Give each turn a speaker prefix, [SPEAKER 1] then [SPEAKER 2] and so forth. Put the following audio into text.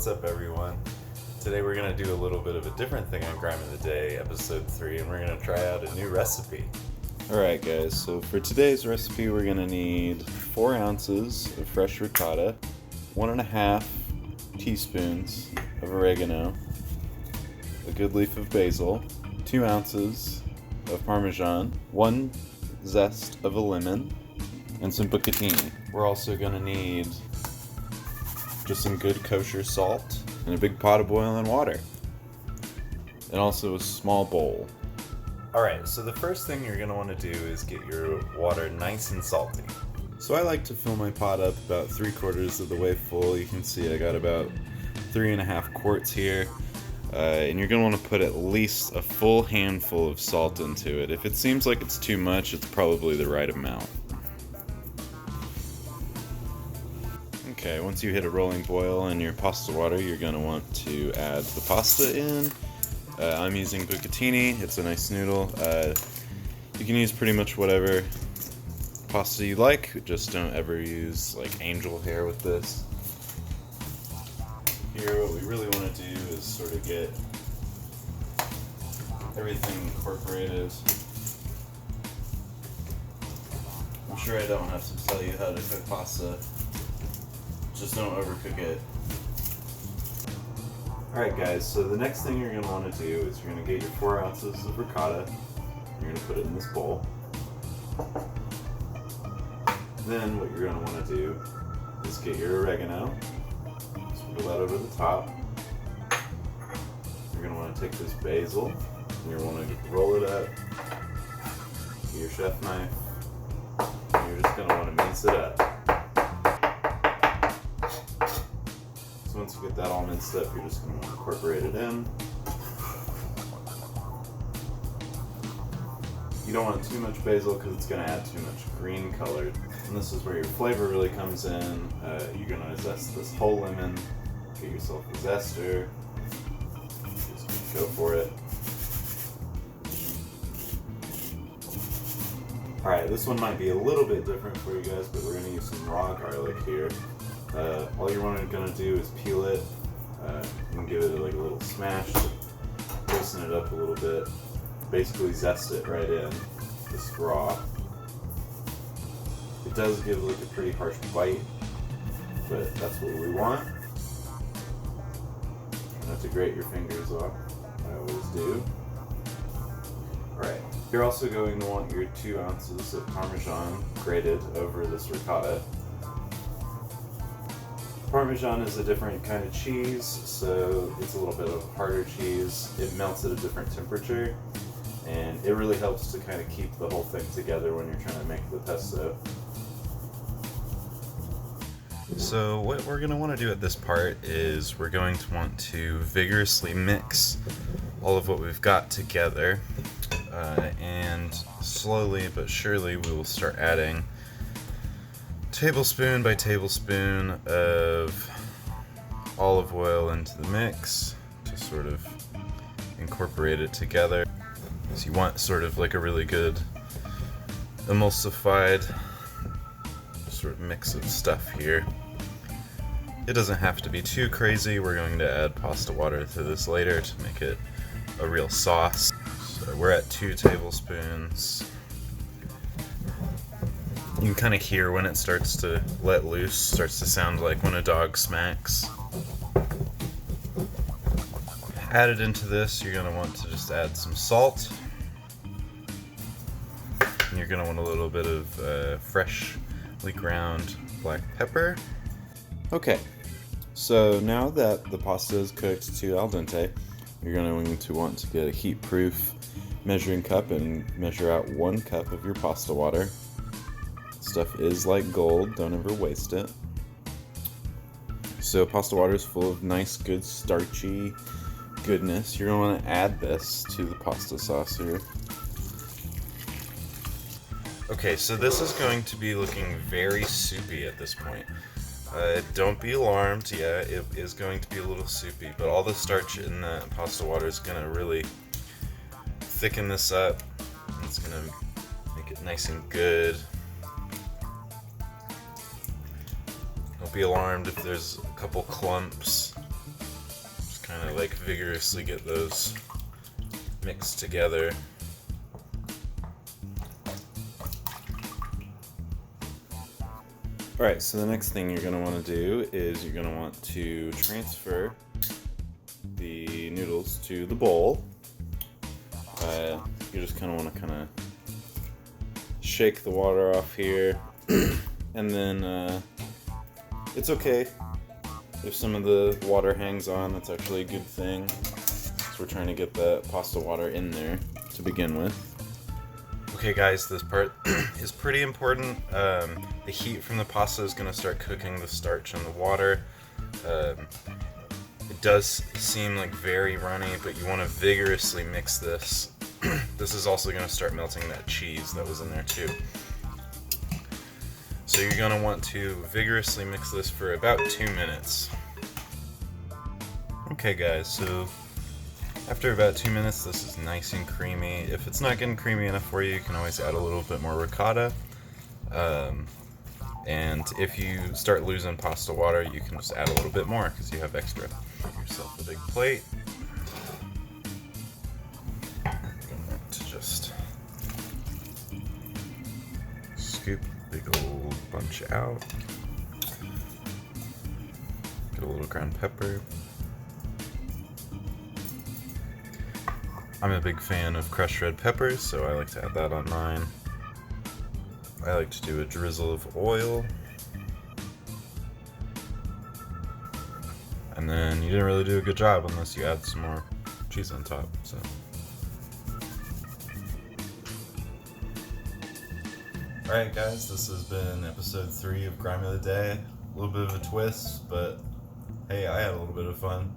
[SPEAKER 1] What's up, everyone? Today we're going to do a little bit of a different thing on Grime of the Day, episode 3, and we're going to try out a new recipe.
[SPEAKER 2] Alright guys, so for today's recipe we're going to need 4 ounces of fresh ricotta, 1.5 teaspoons of oregano, a good leaf of basil, 2 ounces of Parmesan, 1 zest of a lemon, and some bucatini. We're also going to need just some good kosher salt and a big pot of boiling water, and also a small bowl.
[SPEAKER 1] Alright, so the first thing you're going to want to do is get your water nice and salty.
[SPEAKER 2] So I like to fill my pot up about 3/4 of the way full. You can see I got about 3.5 quarts here. And you're going to want to put at least a full handful of salt into it. If it seems like it's too much, it's probably the right amount. Okay, once you hit a rolling boil in your pasta water, you're going to want to add the pasta in. I'm using bucatini. It's a nice noodle. You can use pretty much whatever pasta you like. Just don't ever use like angel hair with this. Here, what we really want to do is sort of get everything incorporated. I'm sure I don't have to tell you how to cook pasta. Just don't overcook it. Alright guys, so the next thing you're going to want to do is you're going to get your 4 ounces of ricotta. You're going to put it in this bowl. Then what you're going to want to do is get your oregano. Sprinkle that over the top. You're going to want to take this basil and you're going to want to roll it up. Get your chef knife. And you're just going to want to mince it up. So once you get that all minced up, you're just going to incorporate it in. You don't want too much basil because it's going to add too much green color. And this is where your flavor really comes in. You're going to zest this whole lemon. Get yourself a zester. Just go for it. Alright, this one might be a little bit different for you guys, but we're going to use some raw garlic here. All you're going to do is peel it and give it like a little smash, loosen it up a little bit, basically zest it right in, just raw. It does give like a pretty harsh bite, but that's what we want. Not to grate your fingers off, I always do. Alright, you're also going to want your 2 ounces of Parmesan grated over this ricotta. Parmesan is a different kind of cheese, so it's a little bit of harder cheese. It melts at a different temperature, and it really helps to kind of keep the whole thing together when you're trying to make the pesto.
[SPEAKER 1] So what we're going to want to do at this part is we're going to want to vigorously mix all of what we've got together, and slowly but surely we will start adding tablespoon by tablespoon of olive oil into the mix to sort of incorporate it together. So you want sort of like a really good emulsified sort of mix of stuff here. It doesn't have to be too crazy. We're going to add pasta water to this later to make it a real sauce. So we're at 2 tablespoons. You can kind of hear when it starts to let loose, starts to sound like when a dog smacks. Added into this, you're going to want to just add some salt. And you're going to want a little bit of freshly ground black pepper.
[SPEAKER 2] Okay, so now that the pasta is cooked to al dente, you're going to want to get a heat-proof measuring cup and measure out 1 cup of your pasta water. Stuff is like gold, don't ever waste it. So pasta water is full of nice, good, starchy goodness. You're going to want to add this to the pasta sauce here.
[SPEAKER 1] Okay, so this is going to be looking very soupy at this point. Don't be alarmed, yeah, it is going to be a little soupy, but all the starch in the pasta water is going to really thicken this up. It's going to make it nice and good. Don't be alarmed if there's a couple clumps. trying to like vigorously get those mixed together.
[SPEAKER 2] Alright, so the next thing you're going to want to do is you're going to want to transfer the noodles to the bowl. You just kind of want to shake the water off here, and then it's okay if some of the water hangs on. That's actually a good thing. So we're trying to get the pasta water in there to begin with.
[SPEAKER 1] Okay guys, this part is pretty important. The heat from the pasta is going to start cooking the starch in the water. It does seem like very runny, but you want to vigorously mix this. This is also going to start melting that cheese that was in there too. So you're going to want to vigorously mix this for about 2 minutes. Okay guys, so after about 2 minutes, this is nice and creamy. If it's not getting creamy enough for you, you can always add a little bit more ricotta. And if you start losing pasta water, you can just add a little bit more because you have extra. Get yourself a big plate. To just scoop a big old bunch out. Get a little ground pepper. I'm a big fan of crushed red peppers, so I like to add that on mine. I like to do a drizzle of oil. And then you didn't really do a good job unless you add some more cheese on top, so. Alright guys, this has been episode 3 of Grime of the Day. A little bit of a twist, but hey, I had a little bit of fun.